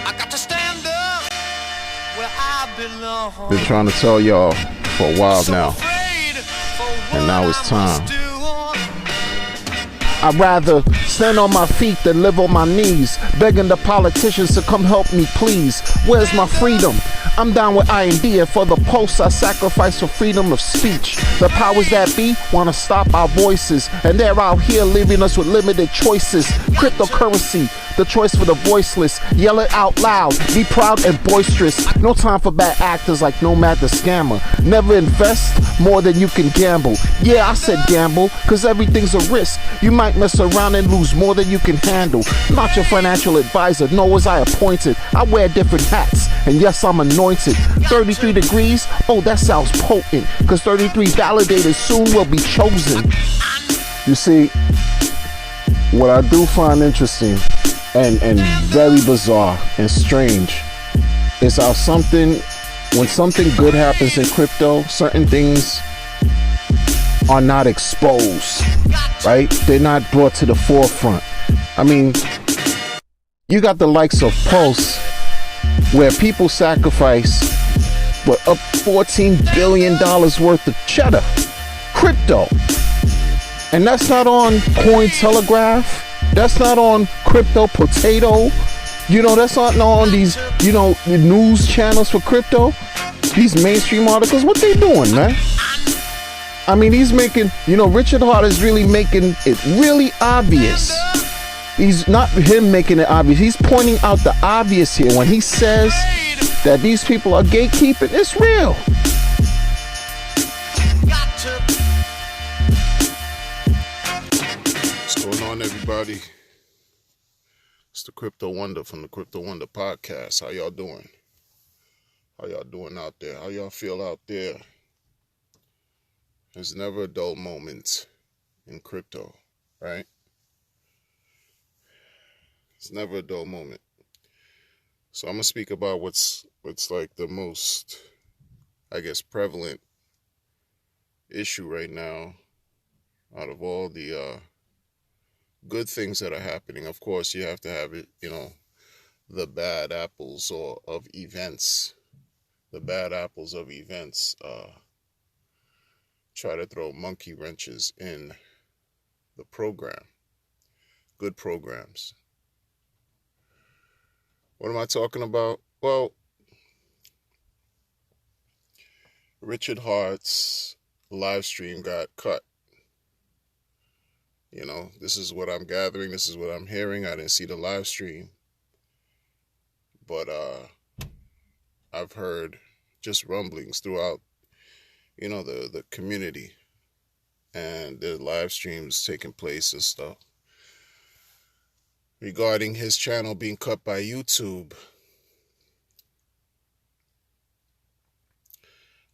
I got to stand up where I belong. Been trying to tell y'all for a while So now, afraid for what and now it's I must time. do. I'd rather stand on my feet than live on my knees, begging the politicians to come help me, please. Where's my freedom? I'm down with I&D, and for the post I sacrifice for freedom of speech. The powers that be want to stop our voices, and they're out here leaving us with limited choices. Cryptocurrency, the choice for the voiceless. Yell it out loud, be proud and boisterous. No time for bad actors like Nomad the Scammer. Never invest more than you can gamble. Yeah, I said gamble, cause everything's a risk. You might mess around and lose more than you can handle. Not your financial advisor, nor was I appointed. I wear different hats, and yes, I'm anointed. 33 degrees, oh that sounds potent, cause 33 validators soon will be chosen. You see, what I do find interesting and very bizarre and strange is how when something good happens in crypto, certain things are not exposed, right? They're not brought to the forefront. I mean, you got the likes of Pulse, where people sacrifice up $14 billion worth of cheddar, crypto. And that's not on Cointelegraph. That's not on Crypto Potato. That's not on these, the news channels for crypto. These mainstream articles, what they doing, man? I mean, he's making, Richard Hart is really making it really obvious. He's not him making it obvious. He's pointing out the obvious here when he says that these people are gatekeeping. It's real. What's going on, everybody? It's the Crypto Wonder from the Crypto Wonder podcast. How y'all doing? How y'all doing out there? How y'all feel out there? There's never a dull moment in crypto, right? It's never a dull moment. So I'm gonna speak about what's like the most, I guess, prevalent issue right now out of all the good things that are happening. Of course, you have to have it, the bad apples of events. The bad apples of events try to throw monkey wrenches in the program. Good programs. What am I talking about? Well, Richard Hart's live stream got cut. This is what I'm gathering. This is what I'm hearing. I didn't see the live stream. But I've heard just rumblings throughout, the community. And the live streams taking place and stuff. Regarding his channel being cut by YouTube.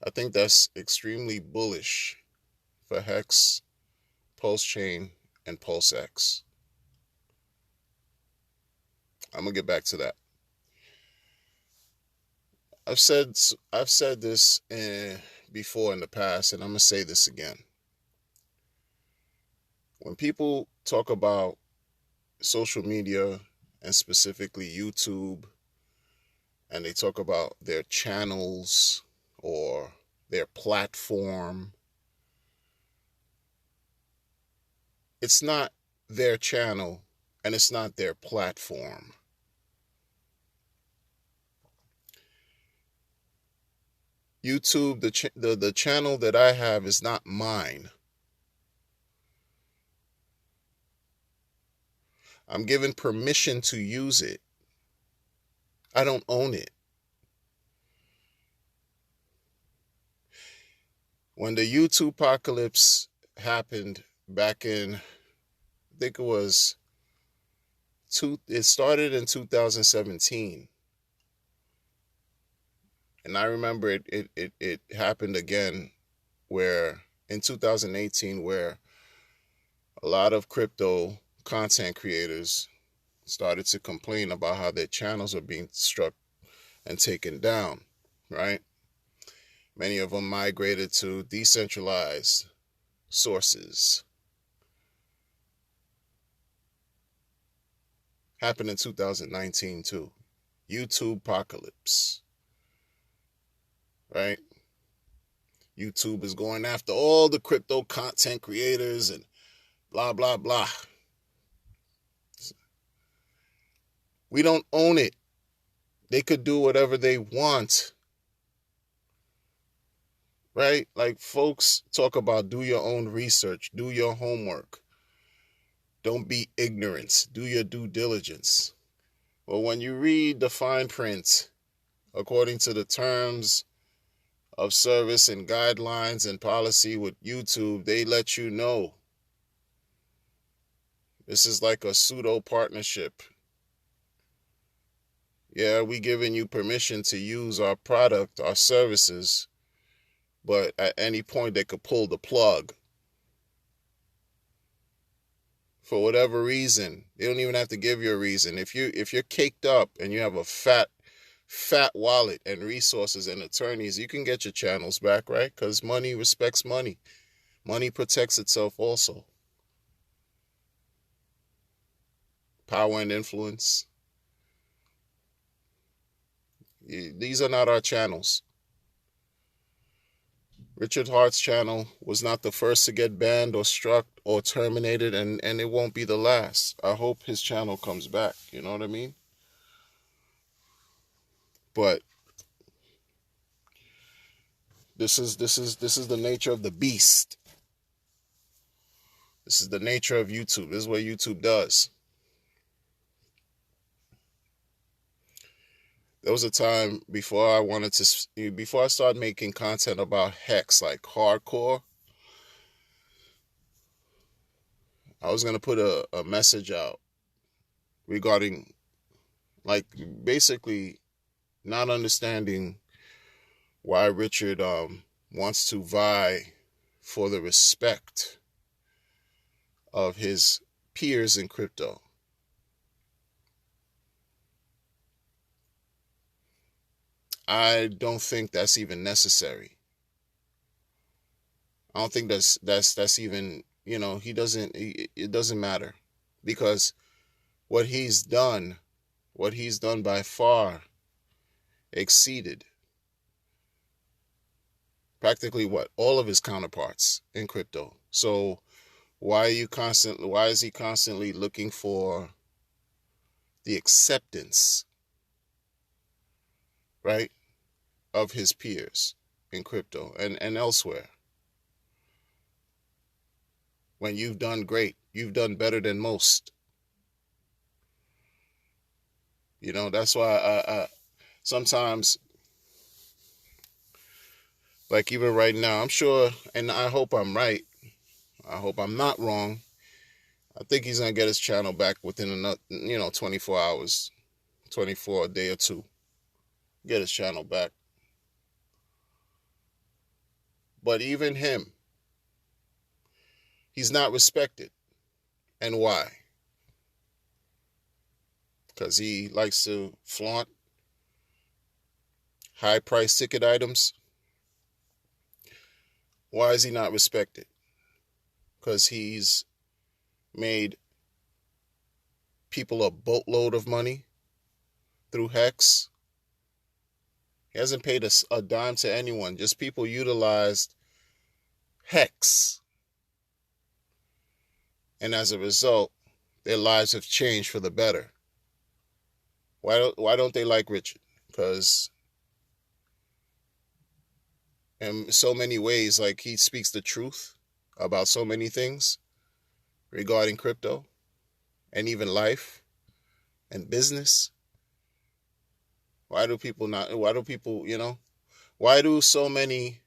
I think that's extremely bullish for Hex, Pulse Chain, and PulseX. I'm gonna get back to that. I've said this before in the past, and I'm gonna say this again. When people talk about social media and specifically YouTube, and they talk about their channels or their platform, it's not their channel and it's not their platform. YouTube, the channel that I have is not mine. I'm given permission to use it. I don't own it. When the YouTube apocalypse happened back in, I think it started in 2017. And I remember it happened again in 2018, where a lot of crypto content creators started to complain about how their channels are being struck and taken down, right? Many of them migrated to decentralized sources. Happened in 2019 too. YouTube apocalypse, right? YouTube is going after all the crypto content creators and blah, blah, blah. We don't own it. They could do whatever they want, right? Like folks talk about do your own research, do your homework. Don't be ignorant. Do your due diligence. Well, when you read the fine print, according to the terms of service and guidelines and policy with YouTube, they let you know this is like a pseudo partnership. Yeah, we giving you permission to use our product, our services, but at any point they could pull the plug. For whatever reason, they don't even have to give you a reason. If you're caked up and you have a fat wallet and resources and attorneys, you can get your channels back, right? Because money respects money. Money protects itself also. Power and influence. These are not our channels. Richard Hart's channel was not the first to get banned or struck or terminated, and it won't be the last. I hope his channel comes back, you know what I mean? But this is the nature of the beast. This is the nature of YouTube. This is what YouTube does. There was a time before I started making content about hex, like hardcore, I was going to put a message out regarding, like, basically not understanding why Richard wants to vie for the respect of his peers in crypto. I don't think that's even necessary. I don't think that's even, it doesn't matter, because what he's done by far exceeded practically all of his counterparts in crypto. So why is he constantly looking for the acceptance, right, of his peers in crypto and elsewhere? When you've done great, you've done better than most. That's why I sometimes, like even right now, I'm sure, and I hope I'm right. I hope I'm not wrong. I think he's going to get his channel back within another, 24 hours, 24, a day or two. Get his channel back. But even him, he's not respected. And why? Because he likes to flaunt high price ticket items. Why is he not respected? Because he's made people a boatload of money through Hex. He hasn't paid a dime to anyone. Just people utilized Hex. And as a result, their lives have changed for the better. Why don't they like Richard? Because in so many ways, like, he speaks the truth about so many things regarding crypto and even life and business. Why do so many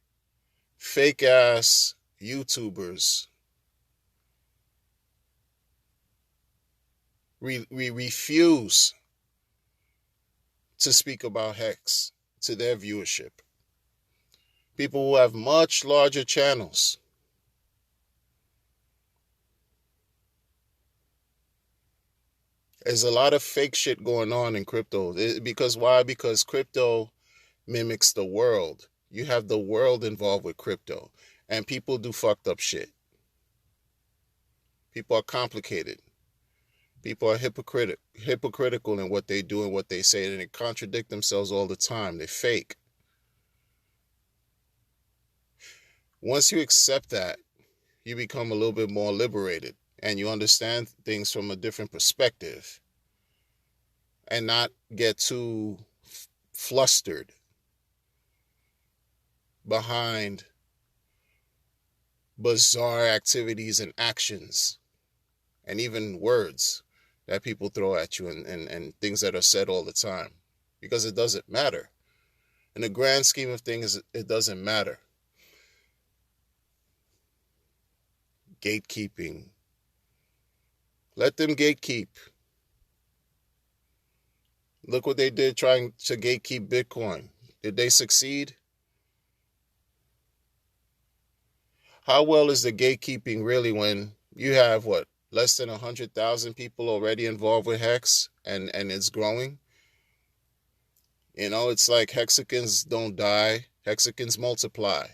fake ass YouTubers refuse to speak about Hex to their viewership? People who have much larger channels. There's a lot of fake shit going on in crypto. Because why? Because crypto mimics the world. You have the world involved with crypto. And people do fucked up shit. People are complicated. People are hypocritical in what they do and what they say, and they contradict themselves all the time. They fake. Once you accept that, you become a little bit more liberated, and you understand things from a different perspective and not get too flustered behind bizarre activities and actions and even words that people throw at you, and things that are said all the time, because it doesn't matter. In the grand scheme of things, it doesn't matter. Gatekeeping. Let them gatekeep. Look what they did trying to gatekeep Bitcoin. Did they succeed? How well is the gatekeeping really when you have, what, less than 100,000 people already involved with Hex, and it's growing? You know, it's like Hexicans don't die, Hexicans multiply.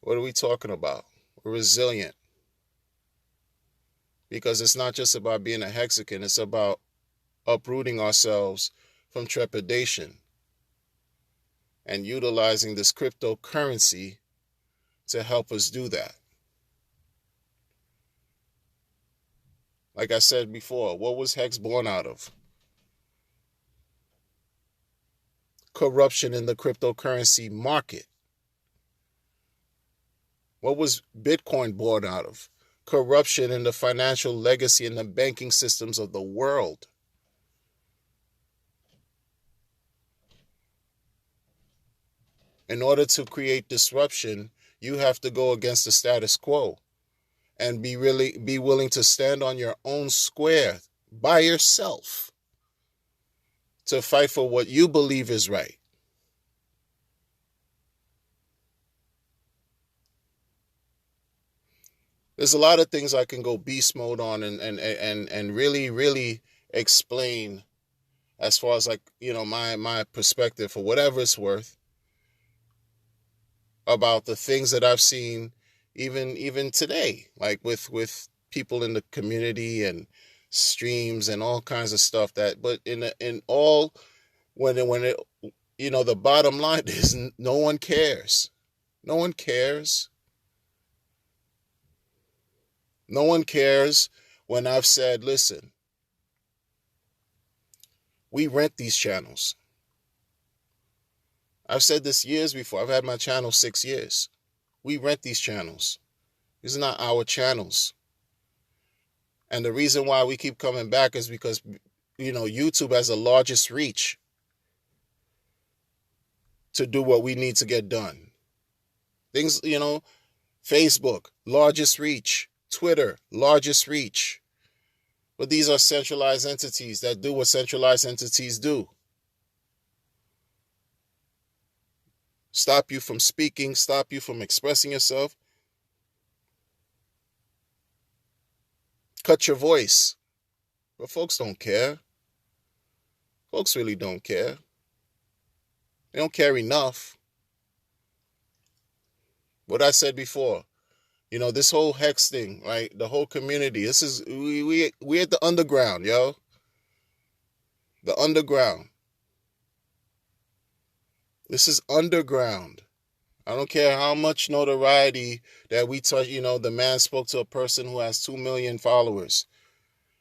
What are we talking about? We're resilient. Because it's not just about being a Hexican, it's about uprooting ourselves from trepidation and utilizing this cryptocurrency to help us do that. Like I said before, what was Hex born out of? Corruption in the cryptocurrency market. What was Bitcoin born out of? Corruption in the financial legacy and the banking systems of the world. In order to create disruption, you have to go against the status quo and be willing to stand on your own square by yourself to fight for what you believe is right. There's a lot of things I can go beast mode on and really explain as far as, like, you know, my perspective, for whatever it's worth, about the things that I've seen even today, like with people in the community and streams and all kinds of stuff. That, but in all, when it, you know, the bottom line is no one cares. No one cares. No one cares when I've said, listen, we rent these channels. I've said this years before. I've had my channel 6 years. We rent these channels. These are not our channels. And the reason why we keep coming back is because, you know, YouTube has the largest reach to do what we need to get done. Things, you know, Facebook, largest reach. Twitter, largest reach. But these are centralized entities that do what centralized entities do. Stop you from speaking, stop you from expressing yourself. Cut your voice. But folks don't care. Folks really don't care. They don't care enough. What I said before, you know, this whole Hex thing, right? The whole community. This is, we at the underground, yo. The underground. This is underground. I don't care how much notoriety that we touch. You know, the man spoke to a person who has 2 million followers.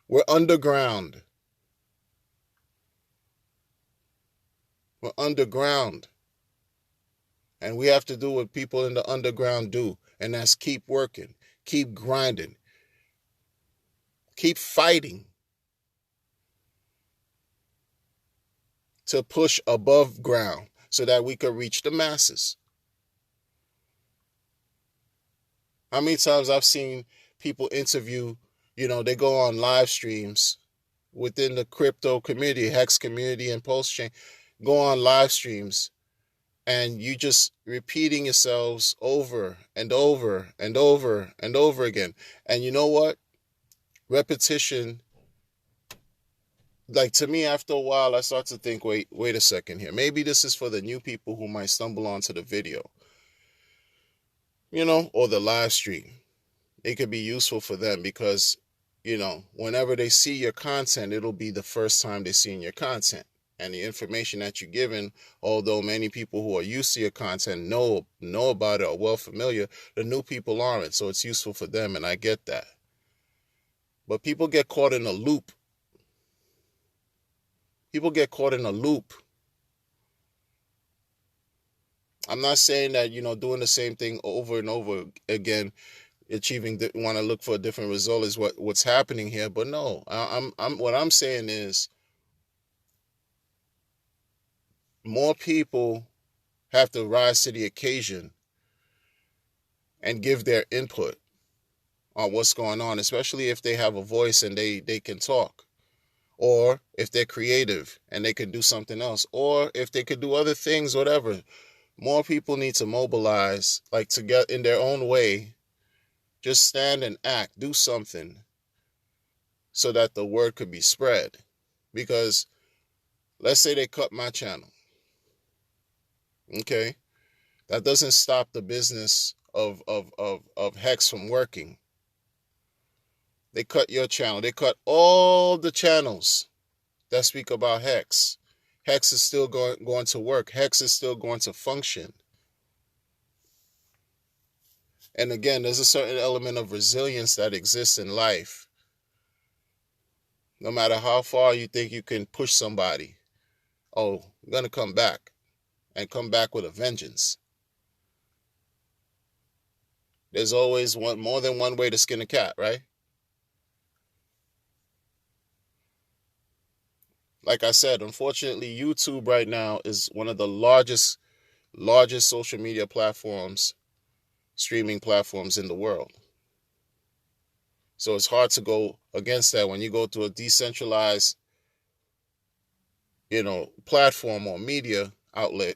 We're underground. We're underground. And we have to do what people in the underground do. And that's keep working, keep grinding, keep fighting to push above ground so that we could reach the masses. How many times I've seen people interview, you know, they go on live streams within the crypto community, Hex community and Pulse Chain, go on live streams, and you just repeating yourselves over and over and over and over again. And you know what? Repetition, like, to me, after a while, I start to think, wait a second here. Maybe this is for the new people who might stumble onto the video, you know, or the live stream. It could be useful for them, because whenever they see your content, it'll be the first time they're seeing your content. And the information that you're giving, although many people who are used to your content know about it or well familiar, the new people aren't. So it's useful for them, and I get that. But people get caught in a loop. I'm not saying that, doing the same thing over and over again, want to look for a different result is what's happening here. But no, what I'm saying is more people have to rise to the occasion and give their input on what's going on, especially if they have a voice and they can talk, or if they're creative and they can do something else, or if they could do other things, whatever. More people need to mobilize, like, to get in their own way, just stand and act, do something so that the word could be spread. Because let's say they cut my channel. Okay, that doesn't stop the business of Hex from working. They cut your channel. They cut all the channels that speak about Hex. Hex is still going to work. Hex is still going to function. And again, there's a certain element of resilience that exists in life. No matter how far you think you can push somebody, I'm going to come back. And come back with a vengeance. There's always more than one way to skin a cat, right? Like I said, unfortunately, YouTube right now is one of the largest social media platforms, streaming platforms in the world. So it's hard to go against that when you go to a decentralized, platform or media outlet.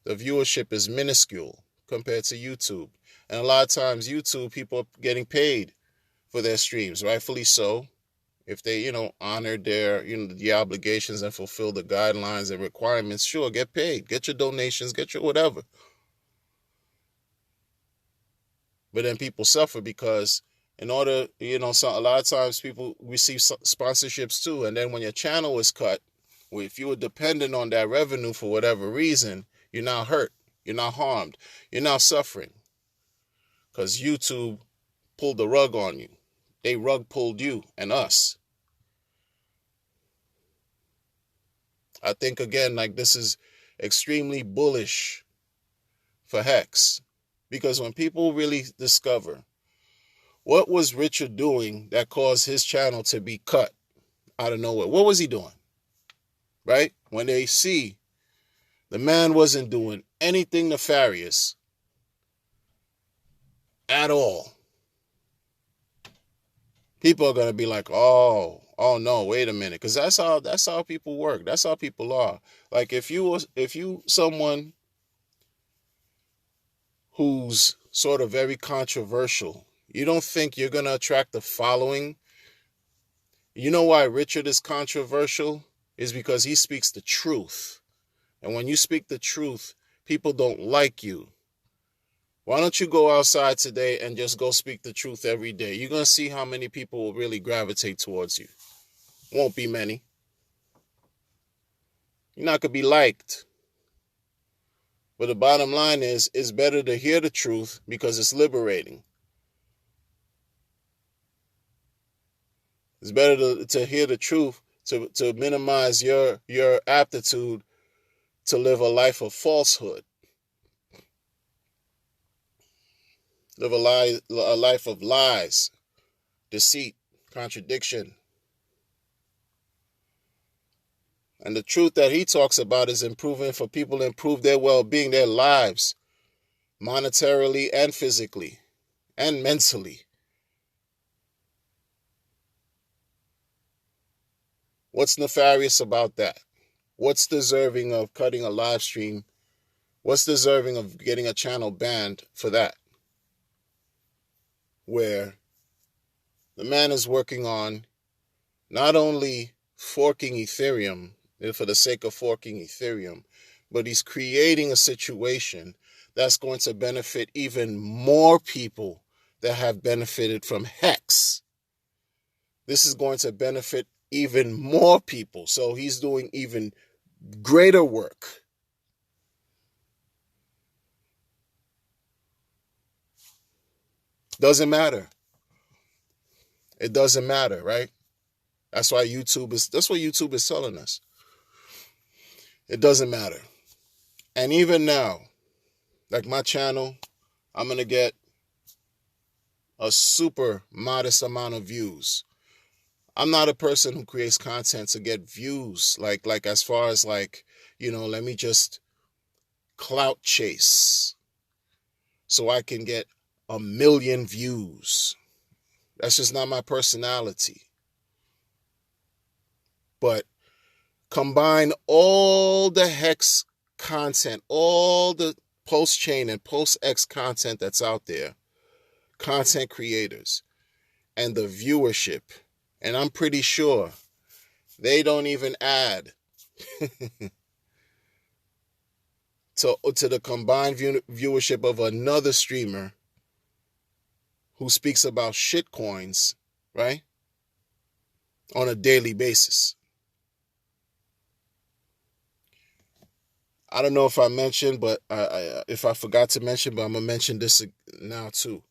The viewership is minuscule compared to YouTube. And a lot of times YouTube, people are getting paid for their streams, rightfully so. If they, honor their, the obligations and fulfill the guidelines and requirements, sure, get paid. Get your donations, get your whatever. But then people suffer because in order, a lot of times people receive sponsorships too. And then when your channel is cut, if you were dependent on that revenue for whatever reason, you're now hurt. You're now harmed. You're now suffering. Because YouTube pulled the rug on you. They rug pulled you and us. I think, again, like, this is extremely bullish for Hex. Because when people really discover what was Richard doing that caused his channel to be cut out of nowhere, what was he doing? Right? When they see the man wasn't doing anything nefarious at all, people are going to be like, oh no, wait a minute. Because that's how people work. That's how people are. Like, if you someone who's sort of very controversial, you don't think you're going to attract the following. You know why Richard is controversial? Is because he speaks the truth. And when you speak the truth, people don't like you. Why don't you go outside today and just go speak the truth every day? You're going to see how many people will really gravitate towards you. Won't be many. You're not going to be liked. But the bottom line is, it's better to hear the truth because it's liberating. It's better to hear the truth to minimize your aptitude to live a life of falsehood. Live a life of lies, deceit, contradiction. And the truth that he talks about is improving for people to improve their well-being, their lives, monetarily and physically and mentally. What's nefarious about that? What's deserving of cutting a live stream? What's deserving of getting a channel banned for that? Where the man is working on not only forking Ethereum for the sake of forking Ethereum, but he's creating a situation that's going to benefit even more people that have benefited from Hex. this is going to benefit even more people. So he's doing even greater work. Doesn't matter. It doesn't matter, right? That's what YouTube is telling us. It doesn't matter. And even now, like my channel, I'm going to get a super modest amount of views. I'm not a person who creates content to get views. Like as far as like, let me just clout chase so I can get 1 million views. That's just not my personality. But combine all the Hex content, all the post-chain and post-X content that's out there, content creators, and the viewership. And I'm pretty sure they don't even add to the combined viewership of another streamer who speaks about shit coins, right? On a daily basis. I don't know if I mentioned, but if I forgot to mention, but I'm going to mention this now too.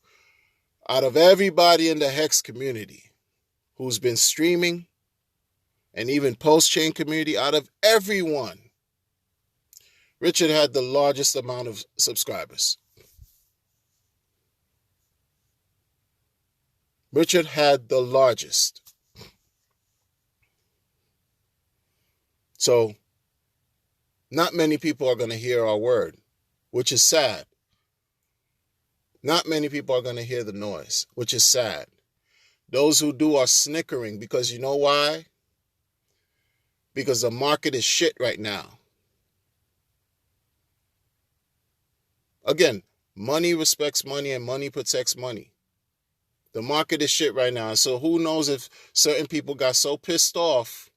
Out of everybody in the Hex community who's been streaming, and even post-chain community, out of everyone, Richard had the largest amount of subscribers. Richard had the largest. So, not many people are going to hear our word, which is sad. Not many people are going to hear the noise, which is sad. Those who do are snickering because you know why? Because the market is shit right now. Again, money respects money and money protects money. The market is shit right now. So who knows if certain people got so pissed off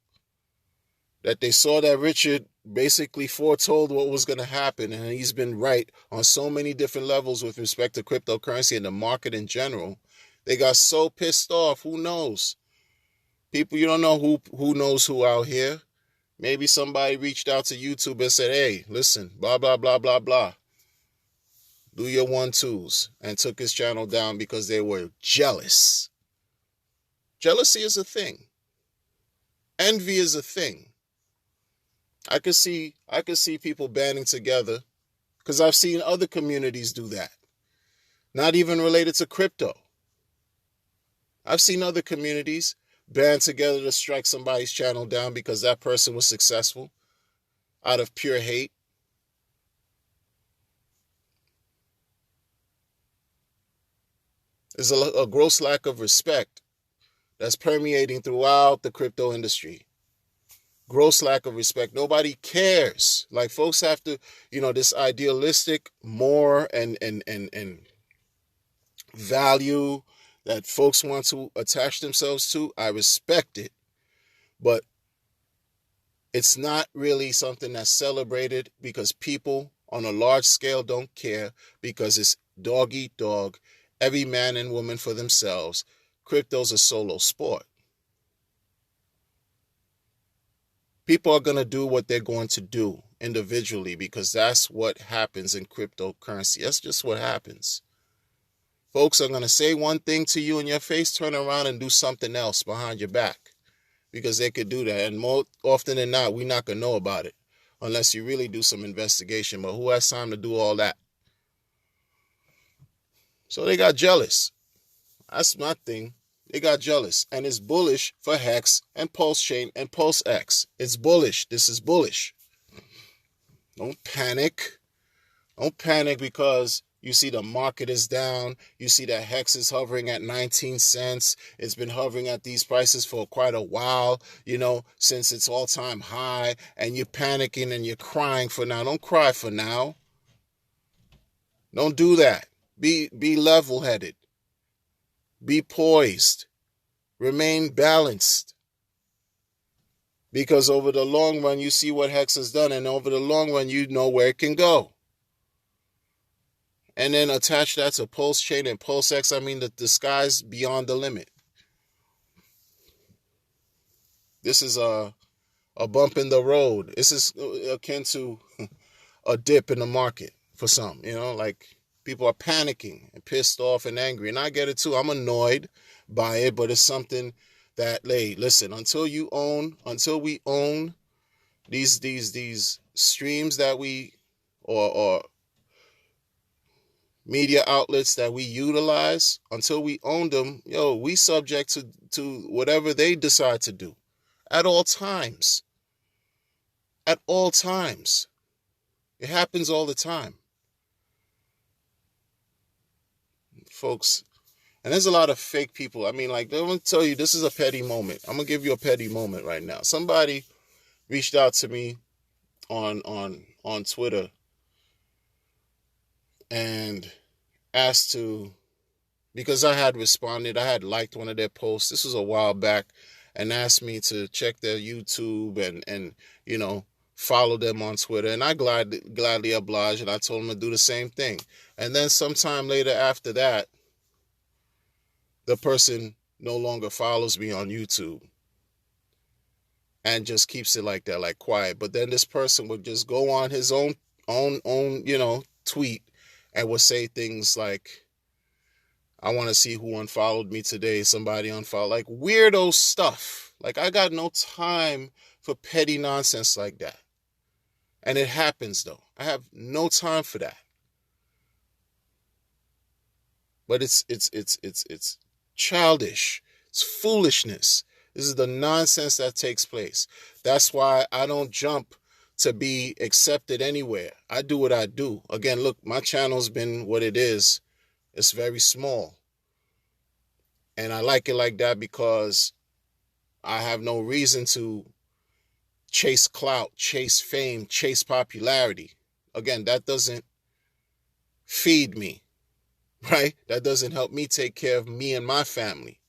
that they saw that Richard basically foretold what was going to happen, and he's been right on so many different levels with respect to cryptocurrency and the market in general. They got so pissed off. Who knows? People, you don't know who knows who out here. Maybe somebody reached out to YouTube and said, hey, listen, blah, blah, blah, blah, blah. Do your 1-2s, and took his channel down because they were jealous. Jealousy is a thing. Envy is a thing. I could see people banding together because I've seen other communities do that. Not even related to crypto. I've seen other communities band together to strike somebody's channel down because that person was successful out of pure hate. There's a gross lack of respect that's permeating throughout the crypto industry. Gross lack of respect. Nobody cares. Like, folks have to, this idealistic more and value that folks want to attach themselves to. I respect it, but it's not really something that's celebrated because people on a large scale don't care, because it's dog eat dog, every man and woman for themselves. Crypto's a solo sport. People are going to do what they're going to do individually because that's what happens in cryptocurrency. That's just what happens. Folks are going to say one thing to you in your face, turn around and do something else behind your back because they could do that. And more often than not, we're not going to know about it unless you really do some investigation. But who has time to do all that? So they got jealous. That's my thing. They got jealous. And it's bullish for Hex and Pulse-Chain and Pulse-X. It's bullish. This is bullish. Don't panic. Don't panic because you see the market is down. You see that Hex is hovering at 19 cents. It's been hovering at these prices for quite a while, since its all-time high. And you're panicking and you're crying for now. Don't cry for now. Don't do that. Be level-headed. Be poised. Remain balanced. Because over the long run, you see what Hex has done. And over the long run, you know where it can go. And then attach that to Pulse-Chain and Pulse-X. I mean, the sky's beyond the limit. This is a bump in the road. This is akin to a dip in the market for some, like people are panicking and pissed off and angry. And I get it too. I'm annoyed by it, but it's something that, hey, listen, until we own these streams that we, or media outlets that we utilize, until we own them, we subject to whatever they decide to do at all times. At all times. It happens all the time. Folks, and there's a lot of fake people. I mean, like, I'm going to tell you, this is a petty moment. I'm going to give you a petty moment right now. Somebody reached out to me on Twitter and asked to, because I had responded, I had liked one of their posts. This was a while back, and asked me to check their YouTube and follow them on Twitter. And I gladly obliged, and I told them to do the same thing. And then sometime later after that, the person no longer follows me on YouTube and just keeps it like that, like quiet. But then this person would just go on his own tweet and would say things like, I want to see who unfollowed me today. Somebody unfollowed, like weirdo stuff. Like, I got no time for petty nonsense like that. And it happens though. I have no time for that. But it's childish. It's foolishness. This is the nonsense that takes place. That's why I don't jump to be accepted anywhere. I do what I do. Again, look, my channel's been what it is. It's very small. And I like it like that because I have no reason to chase clout, chase fame, chase popularity. Again, that doesn't feed me, right? That doesn't help me take care of me and my family.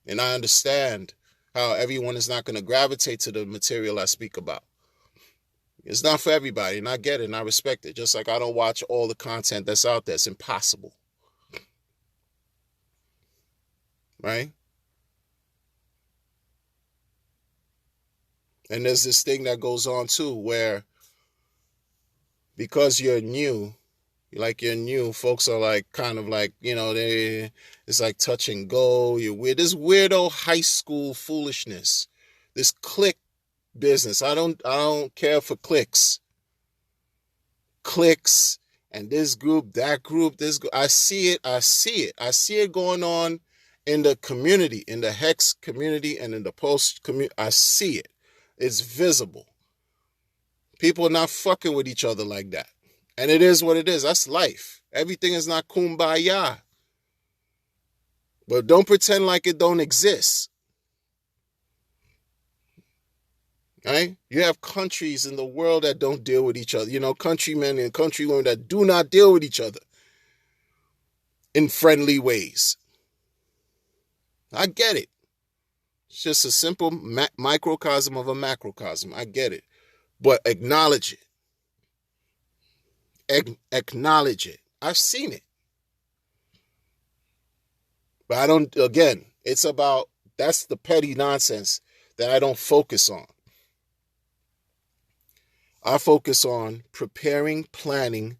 And I understand how everyone is not going to gravitate to the material I speak about. It's not for everybody, and I get it, and I respect it. Just like I don't watch all the content that's out there. It's impossible. Right? And there's this thing that goes on too, where because you're new, folks are like, kind of like, it's like touch and go. You're weird. This weirdo high school foolishness, this clique business. I don't care for cliques and this group, that group, this group. I see it going on in the community, in the Hex community and in the Post community. I see it. It's visible. People are not fucking with each other like that. And it is what it is. That's life. Everything is not kumbaya. But don't pretend like it don't exist. Right? You have countries in the world that don't deal with each other. Countrymen and countrywomen that do not deal with each other in friendly ways. I get it. It's just a simple microcosm of a macrocosm. I get it. But acknowledge it. Acknowledge it. I've seen it. But that's the petty nonsense that I don't focus on. I focus on preparing, planning,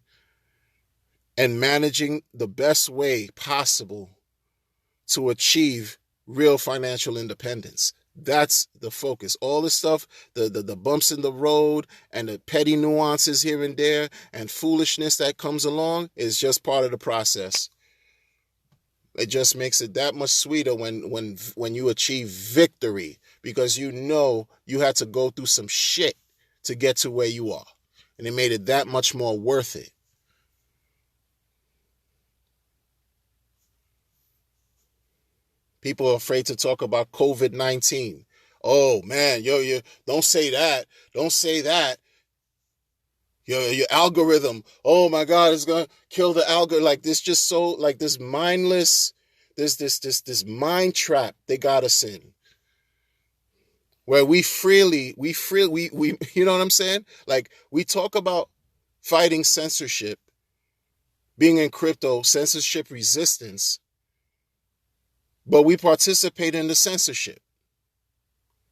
and managing the best way possible to achieve real financial independence. That's the focus. All the stuff, the bumps in the road and the petty nuances here and there and foolishness that comes along is just part of the process. It just makes it that much sweeter when you achieve victory, because you had to go through some shit to get to where you are. And it made it that much more worth it. People are afraid to talk about COVID-19. Oh man, don't say that. Don't say that. Your algorithm. Oh my God, it's gonna kill the algorithm. Like this, just so like this mindless, this mind trap they got us in. Where we freely, you know what I'm saying? Like, we talk about fighting censorship, being in crypto, censorship resistance. but we participate in the censorship.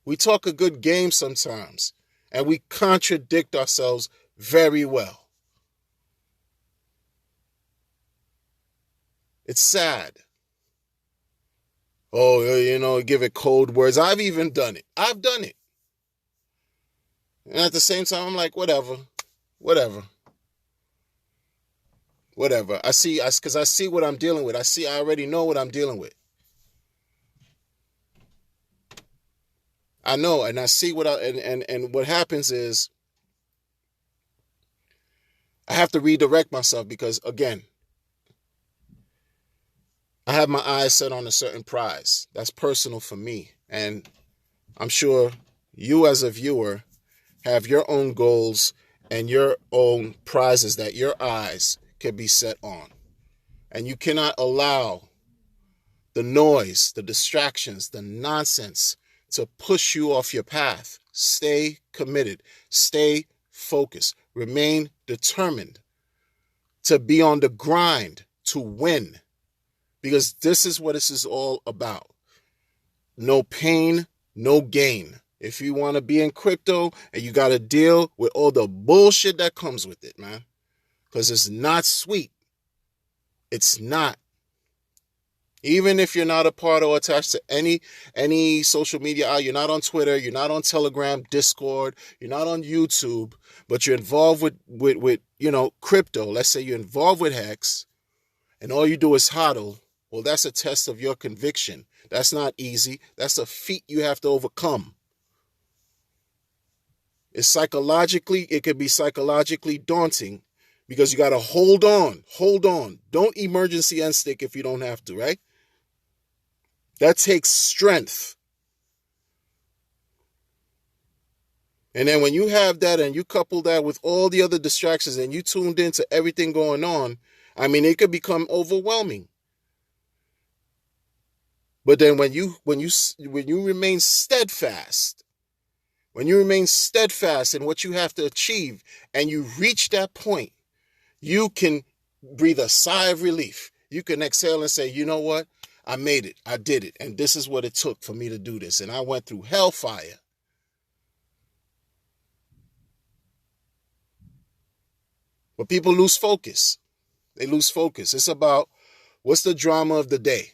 We talk a good game sometimes, and we contradict ourselves very well. It's sad. Oh, give it cold words. I've even done it. I've done it. And at the same time, I'm like, whatever. Because I see what I'm dealing with. I already know what I'm dealing with. I know, and I see and what happens is I have to redirect myself because, again, I have my eyes set on a certain prize. That's personal for me. And I'm sure you as a viewer have your own goals and your own prizes that your eyes can be set on. And you cannot allow the noise, the distractions, the nonsense to push you off your path. Stay committed. Stay focused. Remain determined to be on the grind to win. Because this is what this is all about. No pain, no gain. If you want to be in crypto and you got to deal with all the bullshit that comes with it, man. Because it's not sweet. It's not. Even if you're not a part or attached to any social media out, you're not on Twitter, you're not on Telegram, Discord, you're not on YouTube, but you're involved with crypto. Let's say you're involved with Hex, and all you do is hodl. Well, that's a test of your conviction. That's not easy. That's a feat you have to overcome. It can be psychologically daunting because you got to hold on. Don't emergency end stick if you don't have to, right? That takes strength. And then when you have that and you couple that with all the other distractions and you tuned into everything going on, it could become overwhelming. But then when you remain steadfast, in what you have to achieve and you reach that point, you can breathe a sigh of relief. You can exhale and say, you know what? I made it. I did it. And this is what it took for me to do this. And I went through hellfire. But people lose focus. They lose focus. It's about what's the drama of the day?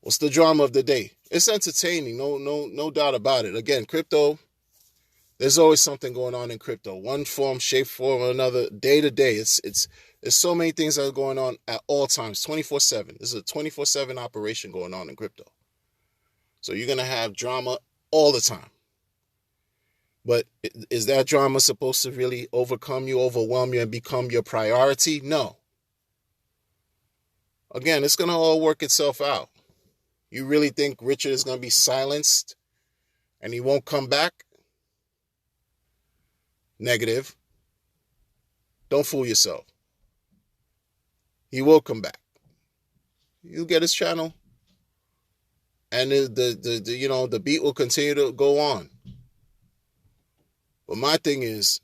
What's the drama of the day? It's entertaining. No doubt about it. Again, crypto, there's always something going on in crypto. One form, shape, form, or another, day to day. There's so many things that are going on at all times, 24/7. This is a 24/7 operation going on in crypto. So you're going to have drama all the time. But is that drama supposed to really overcome you, overwhelm you, and become your priority? No. Again, it's going to all work itself out. You really think Richard is going to be silenced and he won't come back? Negative. Don't fool yourself. He will come back. You'll get his channel. And the beat will continue to go on. But my thing is,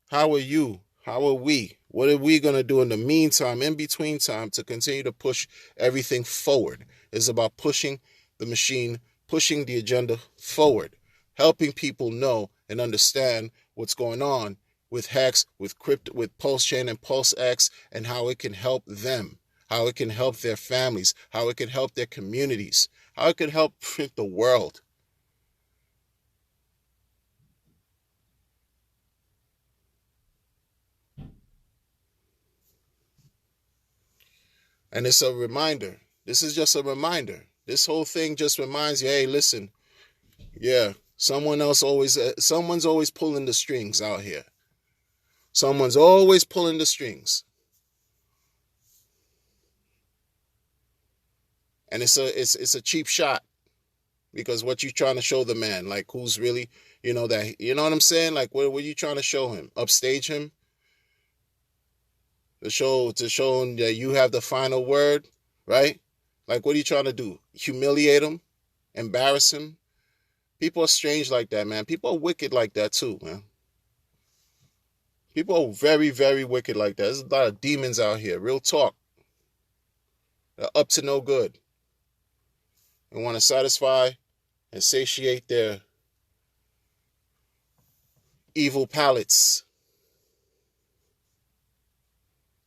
how are you? How are we? What are we going to do in the meantime, in between time, to continue to push everything forward? It's about pushing the machine, pushing the agenda forward, helping people know and understand what's going on with Hex, with crypto, with Pulse Chain and Pulse X, and how it can help them, how it can help their families, how it can help their communities, how it can help the world. And it's a reminder. This is just a reminder. This whole thing just reminds you, hey, listen, yeah, someone's always pulling the strings out here. Someone's always pulling the strings. And it's a cheap shot, because what you trying to show the man, like, who's really, that, you know what I'm saying? Like, what are you trying to show him? Upstage him? To show him that you have the final word, right? Like, what are you trying to do? Humiliate him? Embarrass him? People are strange like that, man. People are wicked like that too, man. People are very, very wicked like that. There's a lot of demons out here. Real talk. They're up to no good and want to satisfy and satiate their evil palates.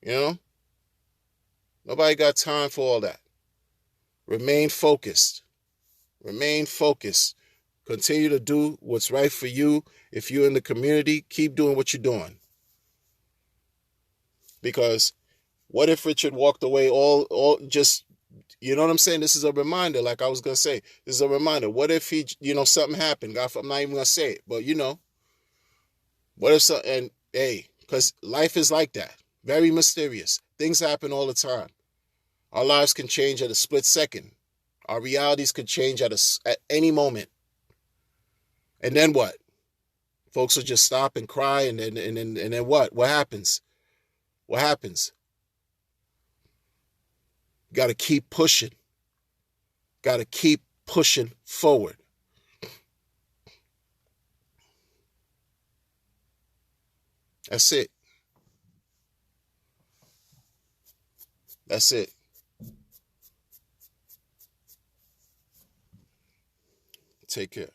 You know? Nobody got time for all that. Remain focused. Remain focused. Continue to do what's right for you. If you're in the community, keep doing what you're doing. Because what if Richard walked away all just, you know what I'm saying? This is a reminder, like I was going to say. This is a reminder. What if he, something happened? God, I'm not even going to say it, but what if something, and hey, because life is like that. Very mysterious. Things happen all the time. Our lives can change at a split second. Our realities could change at any moment. And then what? Folks will just stop and cry, and then what? What happens? What happens? Got to keep pushing. Got to keep pushing forward. That's it. That's it. Take care.